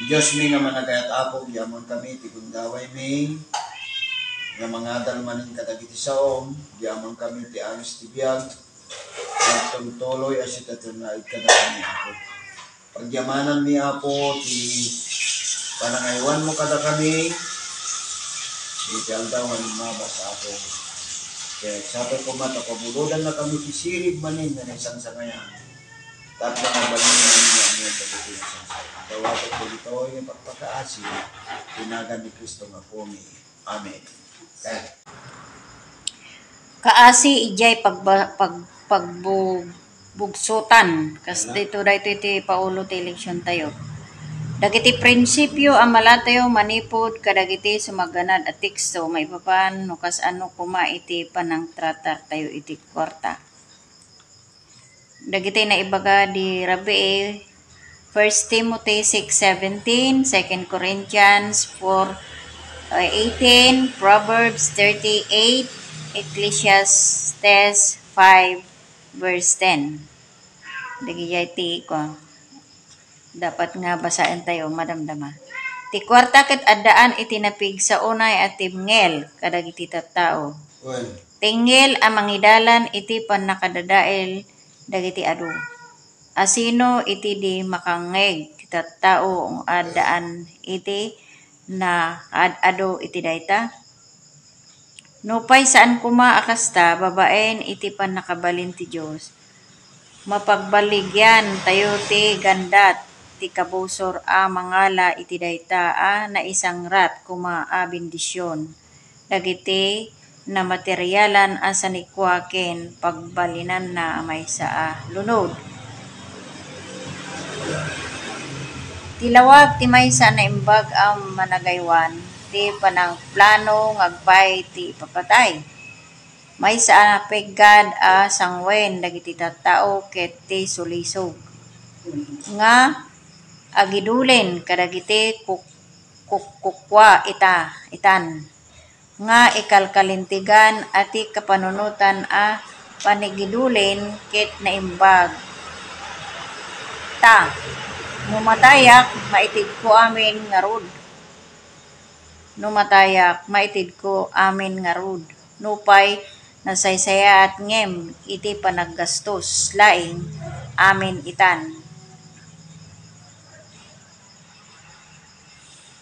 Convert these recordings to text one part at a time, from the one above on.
Diyos mi nga managayat apog, yamon kami, tigundaway mi, nga mga dalmanin kadagiti saom, yamon kami ti anis ti biyag, tulutuloy asit at naig kadagiti apog. Pagyamanan mi apo, ti panangaywan mo kada kami, iti aldawan mabas ako. Kaya sabi ko mata, pabuludan na kami kisirib manin na isang sangayan. Tapos na balin na niya niya pagdating na isang sangayan. Tawapot ko dito yung pagpakaasi, tinagan ni Kristo nga po mi. Amen. Okay. Kaasi ijay pagbugsutan. Kas dito iti paulo ti eleksyon tayo. Dagiti prinsipyo ang malatayo manipod kadagiti sumaganad at teksto maipapan no kas ano kuma iti panang tratar tayo iti kwarta. Dagiti na ibaga di Rabi 1 Timothy 6:17, 2 Corinthians 4:18, Proverbs 38, Ecclesiastes 5:10. Dagiti ti ko. Dapat nga basahin tayo madamdama. Ti kwarta ket addaan itinapig sa unay at timngel kadagiti tattao. Tingel ang mangidalan iti panakadadael dagiti adu. Asino iti di makangeg ti tattao addaan iti na adu iti dayta. Nupay saan kuma akasta babaen iti panakabalin ti Dios. Mapagbaligyan tayo ti gandat ti kabusor a mangala iti dayta na isang rat kuma a bendisyon. Dagiti na materyalan a sanikwaken pagbalinan na maysa a lunod. Tilawag ti maysa na imbag ang managaywan ti panang plano ngagpay ti papatay. Maysa a peggad a sangwen dagiti tattao ket ti sulisog. Nga agidulen kadagiti kukwa itan nga ikalkalintigan ati kapanunutan a panigidulen ket naimbag ta numatayak maitid ko amin nga rod nupay nasaysaya at ngem iti panaggastos laing amin itan.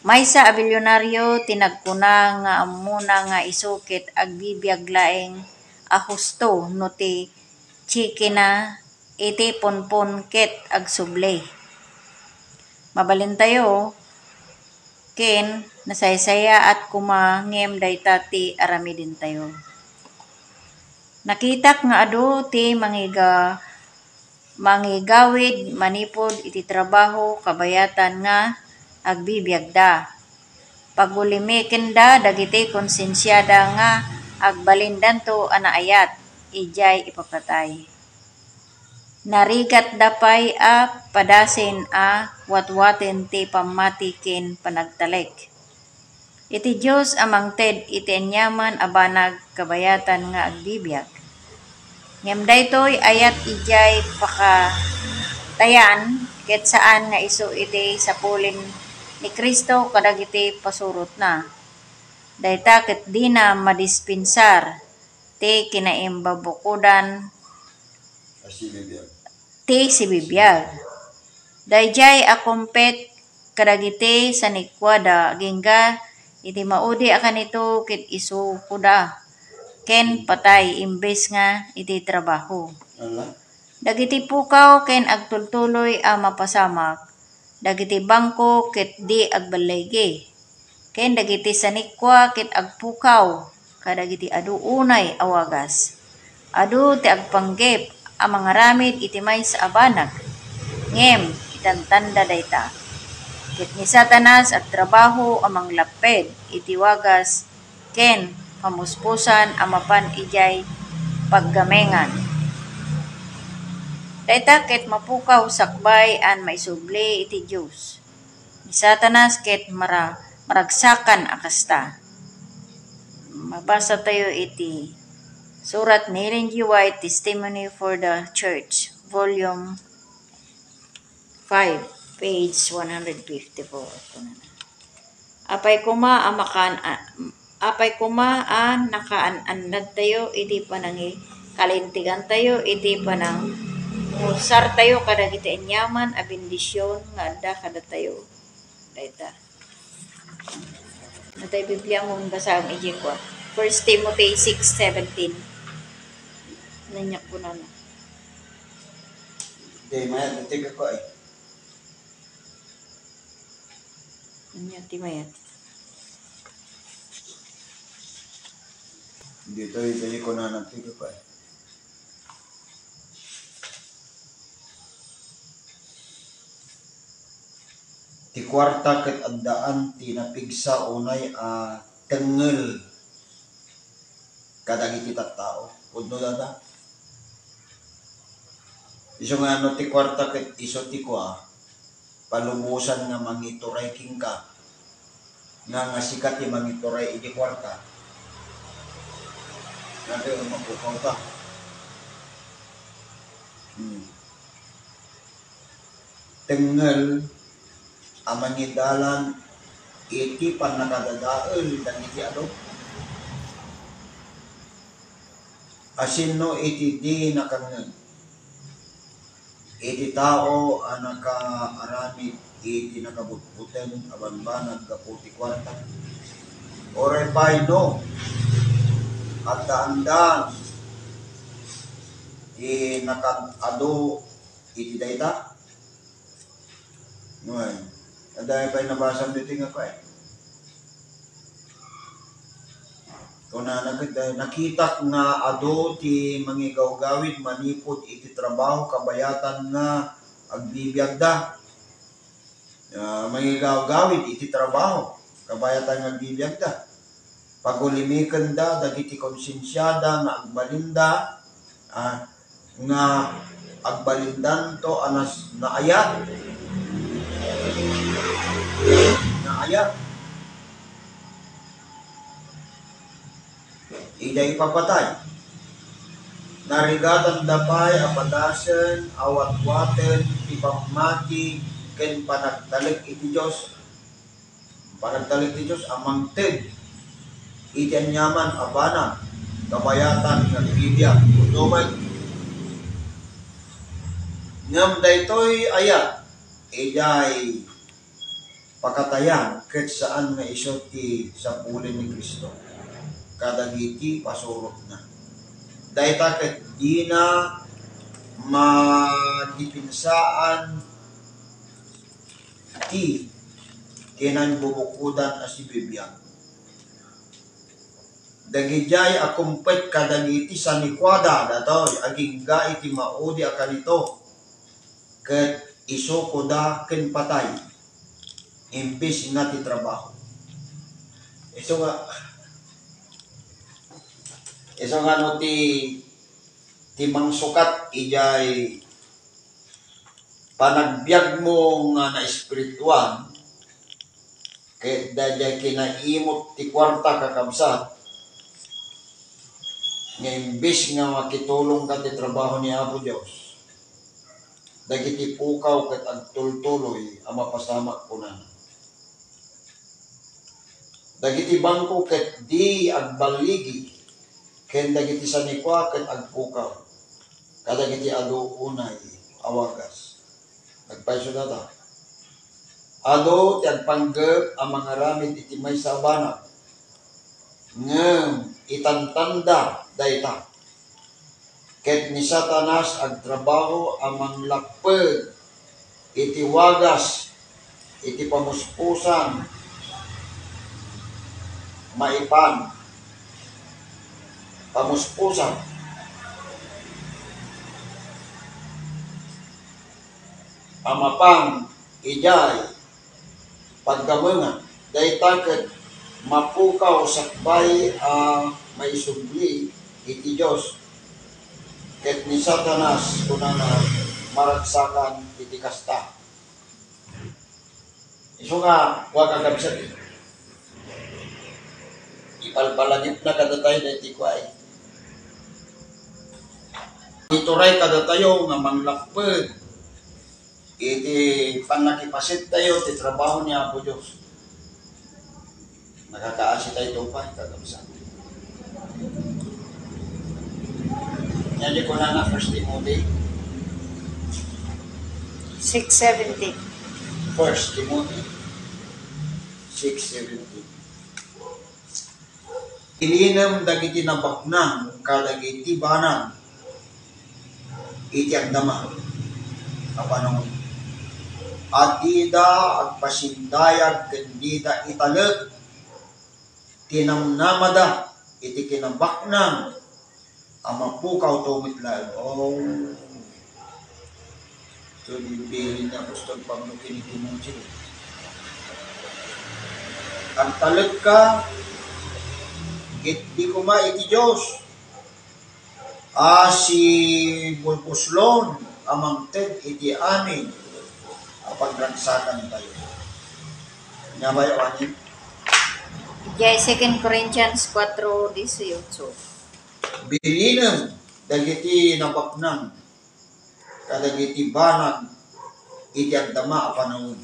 Maysa a bilyonaryo tinagkuna nga amuna nga isukit agbibiyag laeng a husto no ti chikina iti ponpon ket agsuble. Mabalin tayo ken nasaysaya at kumangem dayta ti aramidin tayo. Nakitak nga adu ti mangigawid manipod iti trabaho kabayatan nga agbibiyagda. Pagulimiken da dagiti konsensyada nga agbalindanto anaayat ijay ipapatay. Narigat dapay a padasin a watwaten ti pamatiken panagtalek. Iti Dios amang ted iti anyaman abanag kabayatan nga agbibiyag. Ngem daytoy ayat ijay pakatayan ket saan nga isu iti sapulin ni Kristo kadagiti pasurot na. Dayta ket di na madispensar ti kinaimbabukodan ti sibibiyag. Dayjay akumpet kadagiti sanikwada gingga iti maudi akanito ket isu kuda ken patay imbes nga iti trabaho. Dagiti pukaw ken agtultuloy a mapasamak. Dagiti bangko ket di agbalaygi. Ken dagiti sanikwa ket agpukaw kadagiti adu unay awagas. Adu ti agpanggep a mangaramid iti maysa a banag. Ngem itantanda dayta. Ket ni Satanas agtrabaho a manglaped iti wagas ken pamuspusan a mapan ijay paggamengan. Dayta ket mapukaw sakbay an maisubli iti Dios. Ni Satanas ket maragsakan akasta. Mabasa tayo iti surat ni Ellen G. White, Testimony for the Church, Volume 5. Page 154. Ito na. Apay kuma nakaan-anad tayo, iti pa nangi kalintigan tayo, iti pa nang musar tayo, kadagiti enyaman, a bendisyon, nga adda kada tayo. Dayta. Natay Biblia mong basang iji ko. 1 Timothy 6:17. Nanyak ko na na. Hindi, maya, natig ako eh. Nanyak ti mayat. Dito, ibili ko na natig ako eh. Ti kwarta ket addaan ti napigsa unay a tengel kadagiti tattao. Pudno dada. Iso nga no ti kwarta ket iso ti kwa palumusan nga mangituray king ka nga sikat ti mangituray iti kwarta. Nabi ang mapukaw ka. Tengel amangidalan iti pan nakadadael dan iti ado. Asin no iti di nakangeng. Iti tao ang nakaaramid iti nakabutbuten abanbanag kaputi kwarta. Oray pay no at daandan nakadado iti dayta. Ngayon, dahil pa'y nabasang biting ako eh. Kung nakita nga ado ti mangigawgawid manipod iti trabaho kabayatan nga agbibiyagda. Mangigawgawid iti trabaho kabayatan nga agbibiyagda. Pagulimikan da dagiti konsensyada nga agbalinda nga agbalindan to anas naayat. Naayat. Iday papatay. Narigatan dapay apadasen awat-waten ipamati ken panagdalik iti Dios. Panagdalik iti Dios amang ted. Iti anyaman abana kabayatan ng Biblia. Utuman ngam daytoy ayat iday pakatayan ket saan nga iso ti sapulin ni Kristo. Kadagiti pasurot na. Dayta ket di na madipinsaan ti kinan bubukudan as si Biblia. Dagijay akumpet kadagiti sa nikwada datoy agingga iti maudi akanito ket iso koda ken patay imbis nga ti trabaho. Iso nga no ti mangsukat ijay panagbiag mo nga na espirituan ket dayay kinaimot ti kwarta kakabsat nga imbis nga makitulong ka ti trabaho ni Apo Dios dagiti pukaw ket agtultuloy ang mapasamak kunan. Dagiti bangko ket di agbaligi ken dagiti sanikwa ket agpukaw kadagiti adu unay awagas. Nagpaiso data. Ado ti agpanggep ang mga ramid iti may sabana ngem itantanda dayta. Ket ni Satanas agtrabaho amang lakped iti wagas iti pamuspusan maipan pamuspusan amapang ijay pagkamungan dayta ket mapukaw sakbay maisubli iti Dios ket ni Satanas kunana maragsakan iti kasta. Iso nga wa kagabsat ipalpalanip na kadatay na iti kway. Ituray kadatayo nga manglakped iti panakipasit tayo, ti trabaho niya po Diyos. Nakakaasi tayo ito pa, kagamsa. Yan di ko na 1 Timothy. 6:17. 1 Timothy 6:17. Ilinam dagiti nabaknang kadagiti banang iti agdama kapanahon. At ida agpasindayag kendida italag tinamnamada iti kinabaknang amapukaw tumitlag. Oh, so bibili na Apostol Pablo kinitimotyo. Ang talag ka di kuma iti Diyos. Si Bulbuslon amang ted iti amin pagragsakan tayo. Nga ba yung anin? Jay 2 Corinthians 4:18. Bilinam dagiti nabaknang kadagiti banag iti agdama a panahon.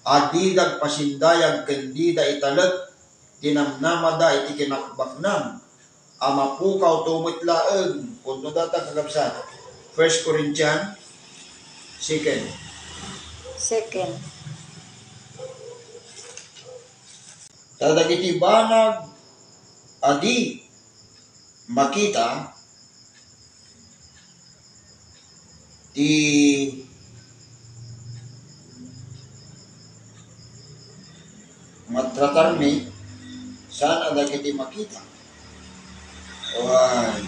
Adidag pasindayag kendida italag tinamnamada iti kinakbaknang amapukaw tumitlaeg punto data kagabsat 1 Corinthians 2. Kadagiti banag adi makita ti matratarmi saan adagiti makita. Oy.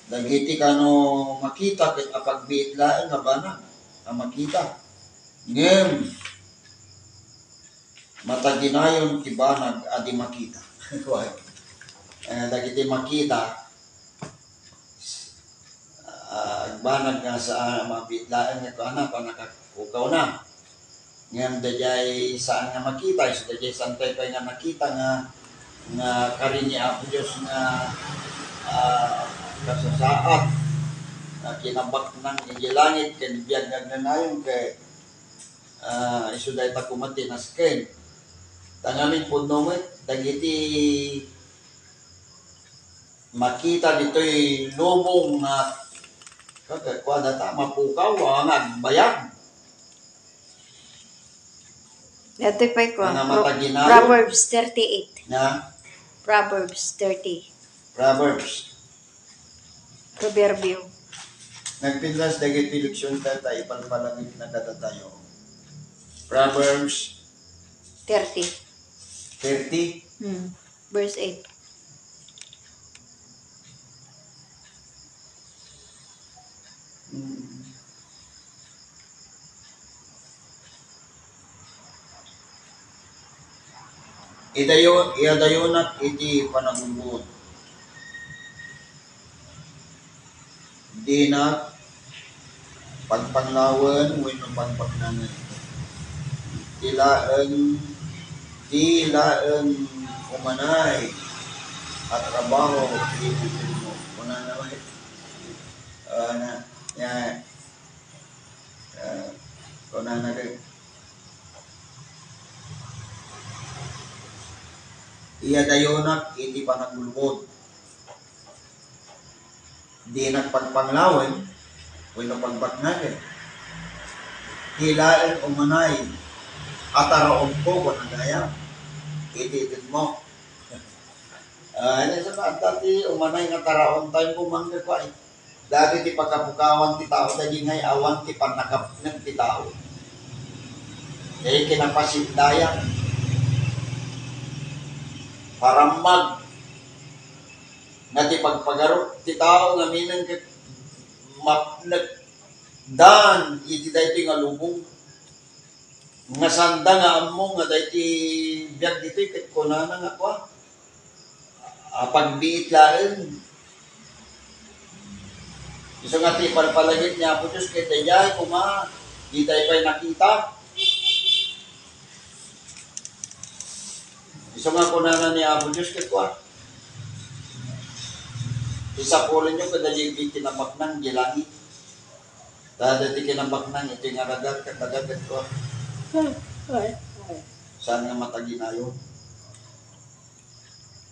Dagiti kano makita ket apagbiit laeng nga banag ang makita. Ngem mataginayon ti banag adi makita. Dagiti makita banag nga sa mabit laeng nga kana panakakukaw na. Ngem dayay saan nga makita, so dayay santay pa nga nakita nga karini Apo Diyos nga kasasaat na kinabak ng ingilangit ken biyag nagnanayon kay isuday ta kumati nasken tangamin punnomit dagiti makita ditoy lubong nga kwada ta mapukaw ang bayag. Dito pa ko. Proverbs 38. Na? Proverbs 30. Proverbio. Nagpinlas dagiti leksyon tata ipalpalagit na katatayo. Proverbs 30. 30. Verse 8. Iadayonak iti panagulbod. Di na pagpanglawan wenno pagpagnangan. Tilaan umanay at trabaho iti mo. Kuna naman kuna na rin. Iadayonak iti panagulbod. Di nagpagpanglawan wenno pagbaknagan. Tilaan umanay at araon ko kung nagaya. Ititin mo. Ano sa dati umanay nga taraon tayo kumangga ko ay. Dati ti pagkapukawan ti tao dahil ngay awan ti panakap ng ti tao. Kaya kinapasindayan. Paramag na ti pagpagaro ti tao nga minang dan iti dayti nga lubong nga sanda nga amo nga dayti biag dito ket kunana nga kwa pagbiit laen iso nga ti palpalagit niya po Diyos ket dayay kuma di tayo pa'y nakita iso nga kunana ni Apo Diyos ket kwa isa pulin nyo kada yung tinamak ng gilangit. Dahil iti kinambak nang iti nga ragat kadagat ko. Saan nga mataginayo?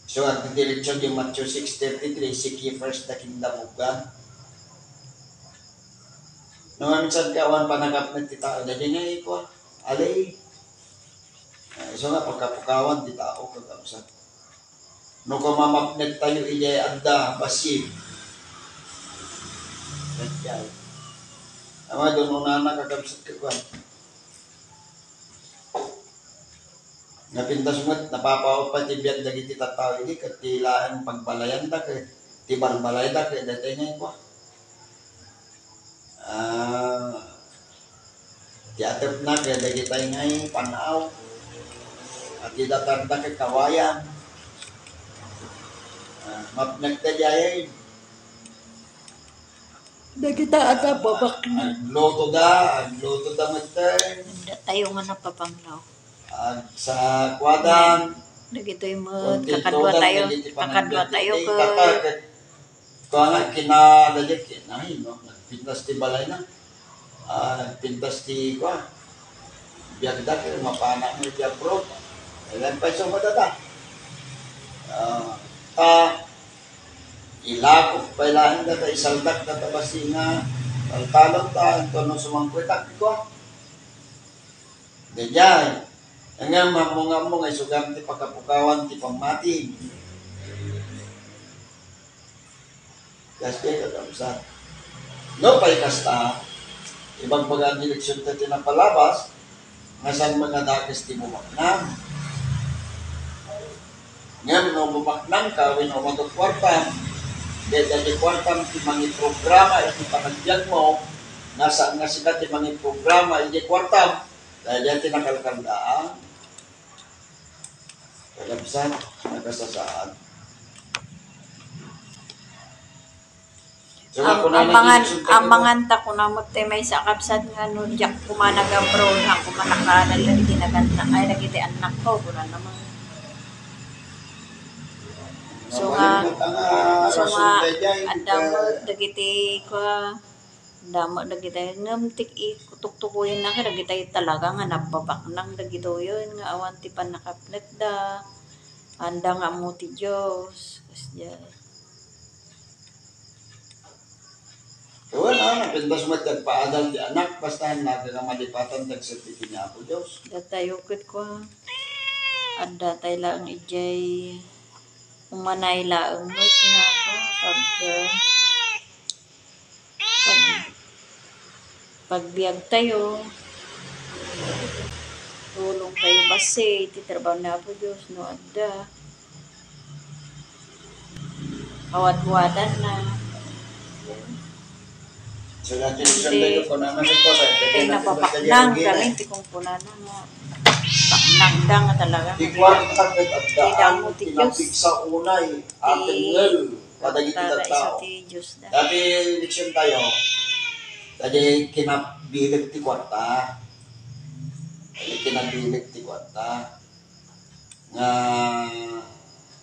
So, ang direksyon yung Matthew 6:33, seek ye first the kingdom of God. Nung minsan kawan panagap na titao, dahil nga iko, alay. So nga, pagkapukawan, titao, kagapsat. Nung kumamapnet tayo, iyay anda, basib. Nandiyan. Ama, doon una na kagapsat ka. Napintas mo, napapaw pa tibiyag dagi titataw ini, katilaan pagbalayan da, tibang balay da, kaya datay ngayon ko. Tiatap na, kaya dagi tayo ngayon, panaw. At idatar da kay kawayan. Mapnag da jayayin. Nagkita ata babak na. Agluto da matay. Tayo nga napapanglaw. Sa kwadang. Nagito'y mo, kakadwa tayo ka. Kaya nga, kinadadyak, kinahin, no? Nagpintas ti balay na. Nagpintas ti, biyagda, kaya mapana mo biyag bro. Ilan pa isang madada. Ilakot pa ilaan na ta, isaldak na ta basi nga, taltalong ta, ito nung sumangkwetak ko. Ganyan. Nga mamunga ay sugang ti pagkapukawan ti pangmati. Kasi kagamsa. No pa'y kasta, ibang bagang direksyon ta tinapalabas, nga saan mga dakis ti bumaknang. Nga no bumaknang ka, wino magkakwartan, dahil di kwartan ti mga programa, iti panagbiag mo, nasaan nga sila ti mga programa, iti kwartan, dahil yan tinakalkandaan, kalabsan, nagasasaan. So, amangan ta ko na magtemay sa kapsat nga no jak kumanaga bro na kumanakadal lang tinaganda ay nagiti anak ko kuna naman. So nga andamo dagiti ko damo dagiti namtik ikutuk-tukuyin na ka dagiti talaga nga nababak nang dagito yun nga awan ti panakapnet da anda nga mo ti Diyos kasya. Wala, napintas mo tagpaadal di anak, basta naga malipatan tagsertiki niya po Diyos. Datayo kit ko ada tay lang ijay umanay laang not nga ako pagbiag tayo tulong kayo basi titrabaho na po Diyos no ada kawat-wadan na So natin isang tayo ko naman ito sa kaya napapaknang kami hindi kong punanan nga paknang nga talaga di kwarta kahit at daan tinapik sa unay ating ngel padagit kita tao dati eleksyon tayo dati kinabilig ti kwarta nga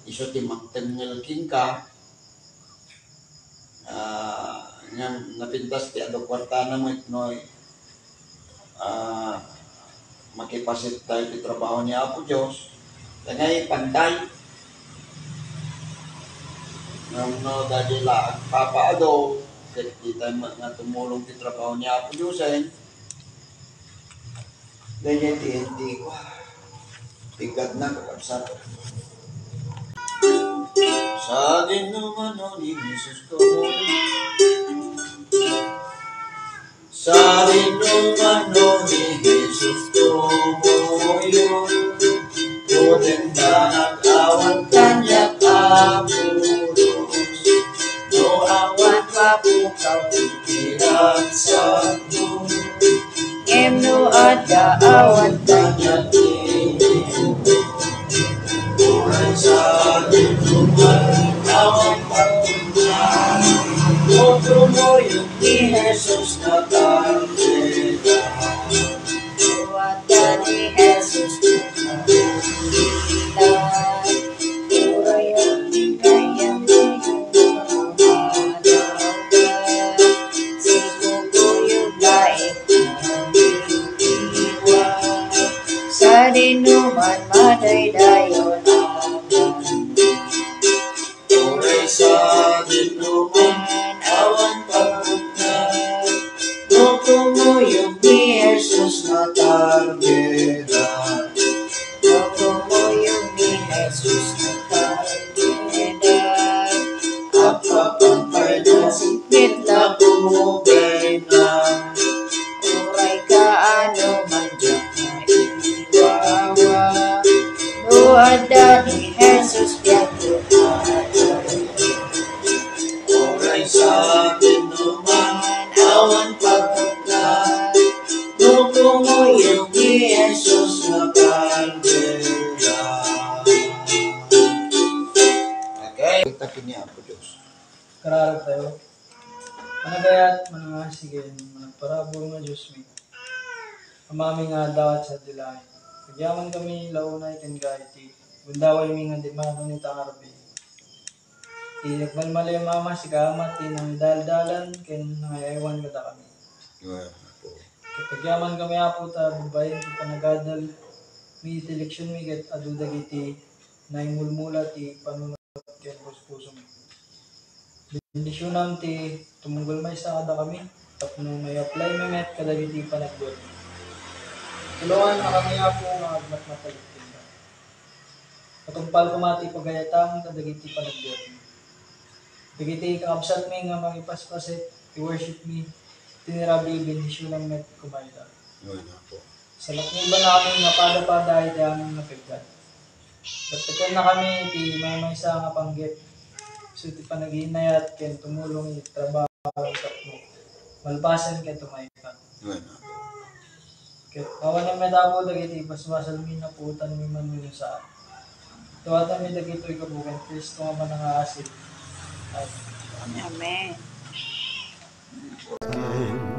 iso ti mangten ngel king ka nga napintas ti ado kwarta na mo itnoy makipasit tayo ti trabaho niya Apo Diyos ngay pantay no dahil laag papaado kahit di tayo nga tumulong ti trabaho niya Apo Diyos ganyan ti ko tigad na kakabsat sa dinumano ni Jesus ko sa dinumano ni Jesus ko yun Tutin na nag-awan kanya kapulos no awan mapukaw pikiran sa mo emno at kaawan kanya sa dinumano awan papunta otro mo yung ni Jesus na tarjeta tuwata ni Jesus na tarjeta uray ang kayang si kuko yung sa akin naman, awan pagkakat, nupungoy ni Jesus na kalbera. Okay? Takin niya po Diyos. Kararag tayo. Managayat, manangasigen, managparabol nga Diyos mi. Amami nga dawat sa dilay. Pagyaman kami launay kan gaiti. Bundaway mi nga dimano ni Tangarbi. Nagmalmalay mama si kamat, nang daldalan, ken nangayaywan kada kami. Pagyaman kami apo ta, babayin, panagadal, mi teleksyon mi ket adudagiti, naimulmula ti panunod ken puso mi. Bendisyonan ti tumunggol may sa kada kami, tapno may apply mi met kadagiti panagbuhat. Tulungan na kami apo nga agmat mataliktin ka. Katumpal ko mati pagayatang kadagiti panagbuhat mi. Dagiti kakabsat mi nga magipaspaset, i-worship mi, tinirabi bendisyonan met kumayda. Sa lakniban namin nga pada-pada iti aming napigdan. Dagdagan na kami iti may sa nga panggit. So iti panaginayat ken tumulong iti trabaho ang tapno. Malpasan ken tumaykan. Ket awan na medabo dagiti paswasal mi na putan mi man mi saan. Tuwatan mi dagitoy kabuken Kristo nga manangaasid. Amen. Amen.